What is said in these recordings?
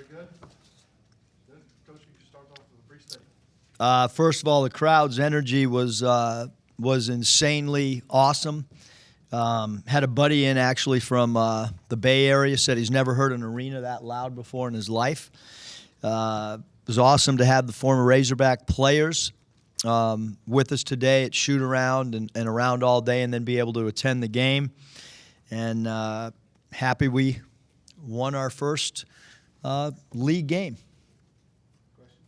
good. Good. Coach, you can start off with a brief statement. First of all, the crowd's energy was insanely awesome. Had a buddy in actually from the Bay Area, said he's never heard an arena that loud before in his life. It was awesome to have the former Razorback players with us today at shoot around and around all day, and then be able to attend the game. And happy we won our first league game. Question.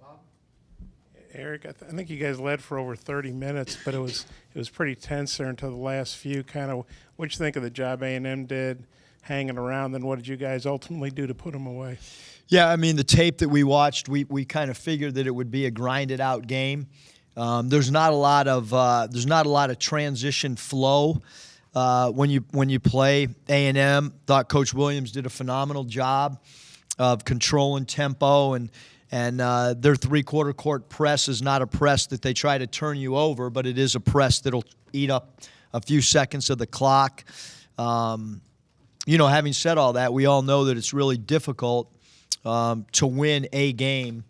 Bob? Eric, I think you guys led for over 30 minutes, but it was pretty tense there until the last few. Kind of, what'd you think of the job A&M did hanging around? Then what did you guys ultimately do to put them away? Yeah, I mean, the tape that we watched, we kind of figured that it would be a grinded out game. There's not a lot of transition flow when you play A&M. Thought Coach Williams did a phenomenal job of controlling tempo, and their three-quarter court press is not a press that they try to turn you over, but it is a press that'll eat up a few seconds of the clock. Having said all that, we all know that it's really difficult to win a game,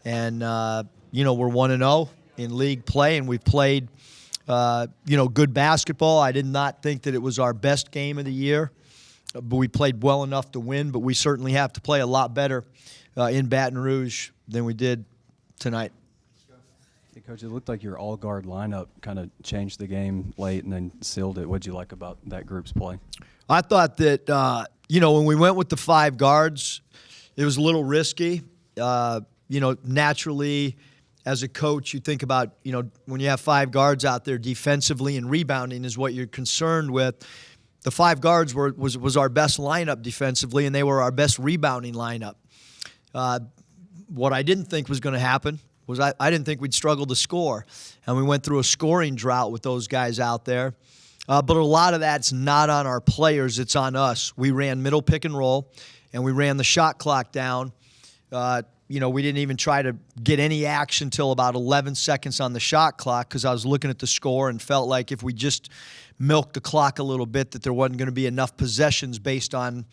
and we're 1-0 in league play, and we've played good basketball. I did not think that it was our best game of the year, but we played well enough to win. But we certainly have to play a lot better in Baton Rouge than we did tonight. Hey, Coach, it looked like your all-guard lineup kind of changed the game late and then sealed it. What did you like about that group's play? I thought that when we went with the five guards, it was a little risky. Naturally, as a coach, you think about, when you have five guards out there defensively and rebounding is what you're concerned with. The five guards was our best lineup defensively, and they were our best rebounding lineup. What I didn't think was going to happen was I didn't think we'd struggle to score, and we went through a scoring drought with those guys out there. But a lot of that's not on our players, it's on us. We ran middle pick and roll, and we ran the shot clock down. We didn't even try to get any action till about 11 seconds on the shot clock because I was looking at the score and felt like if we just milked the clock a little bit that there wasn't going to be enough possessions based on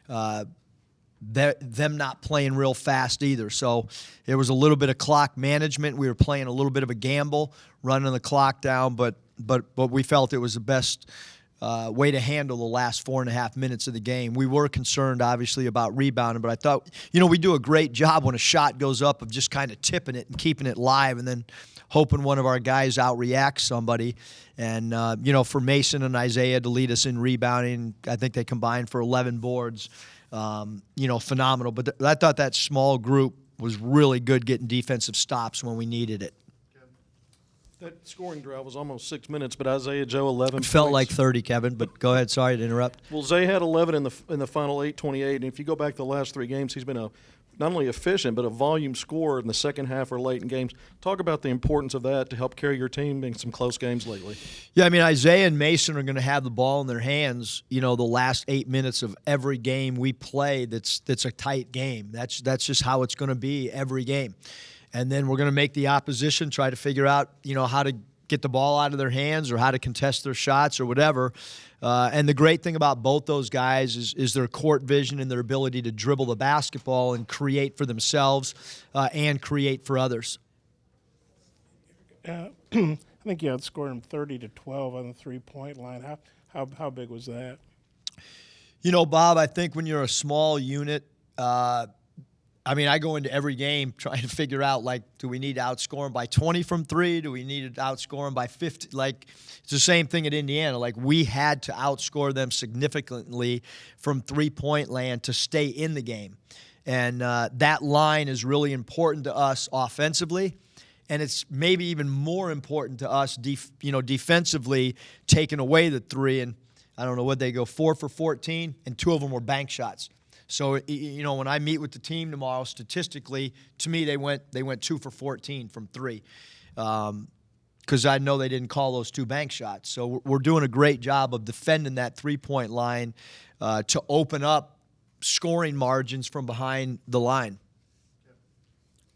them not playing real fast either. So it was a little bit of clock management. We were playing a little bit of a gamble, running the clock down, but we felt it was the best way to handle the last 4.5 minutes of the game. We were concerned, obviously, about rebounding, but I thought, we do a great job when a shot goes up of just kind of tipping it and keeping it live and then hoping one of our guys outreacts somebody. And, for Mason and Isaiah to lead us in rebounding, I think they combined for 11 boards. Phenomenal. But I thought that small group was really good getting defensive stops when we needed it. That scoring drought was almost 6 minutes, but Isaiah Joe 11. It felt like 30, Kevin. But go ahead. Sorry to interrupt. Well, Zay had 11 in the final 8:28, and if you go back the last three games, he's been not only efficient but a volume scorer in the second half or late in games. Talk about the importance of that to help carry your team in some close games lately. Yeah, I mean, Isaiah and Mason are going to have the ball in their hands. The last 8 minutes of every game we play. That's a tight game. That's just how it's going to be every game. And then we're going to make the opposition try to figure out, how to get the ball out of their hands or how to contest their shots or whatever. And the great thing about both those guys is their court vision and their ability to dribble the basketball and create for themselves and create for others. I think you outscored them 30-12 on the three-point line. How big was that? Bob, I think when you're a small unit, I go into every game trying to figure out, do we need to outscore them by 20 from three? Do we need to outscore them by 50? It's the same thing at Indiana. We had to outscore them significantly from three-point land to stay in the game. And that line is really important to us offensively. And it's maybe even more important to us, defensively, taking away the three. And I don't know what they go, 4 for 14, and 2 of them were bank shots. So, when I meet with the team tomorrow, statistically, to me, they went 2 for 14 from three because I know they didn't call those 2 bank shots. So we're doing a great job of defending that three-point line to open up scoring margins from behind the line.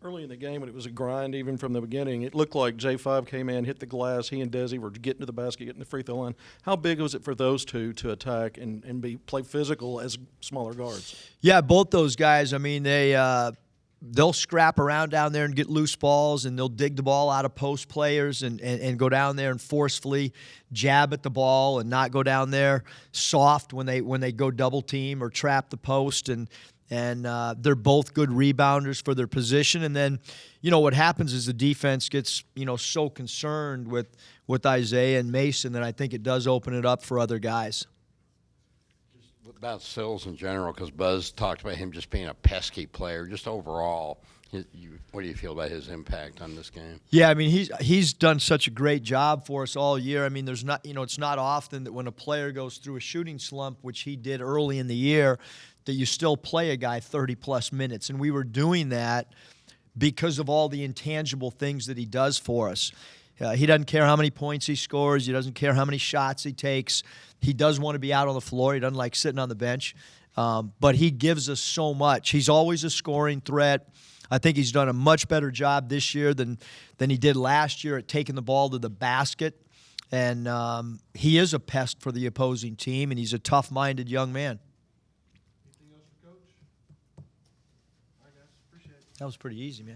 Early in the game, when it was a grind even from the beginning, it looked like J5 came in, hit the glass. He and Desi were getting to the basket, getting the free throw line. How big was it for those two to attack and play physical as smaller guards? Yeah, both those guys. I mean, they'll scrap around down there and get loose balls, and they'll dig the ball out of post players and go down there and forcefully jab at the ball and not go down there soft when they go double team or trap the post. And they're both good rebounders for their position. And then, what happens is the defense gets, so concerned with Isaiah and Mason that I think it does open it up for other guys. About Sills in general, because Buzz talked about him just being a pesky player. Just overall, what do you feel about his impact on this game? Yeah, I mean he's done such a great job for us all year. I mean, there's not it's not often that when a player goes through a shooting slump, which he did early in the year, that you still play a guy 30-plus minutes, and we were doing that because of all the intangible things that he does for us. He doesn't care how many points he scores. He doesn't care how many shots he takes. He does want to be out on the floor. He doesn't like sitting on the bench. But he gives us so much. He's always a scoring threat. I think he's done a much better job this year than he did last year at taking the ball to the basket. And he is a pest for the opposing team, and he's a tough-minded young man. Anything else for Coach? All right, guys. Appreciate it. That was pretty easy, man.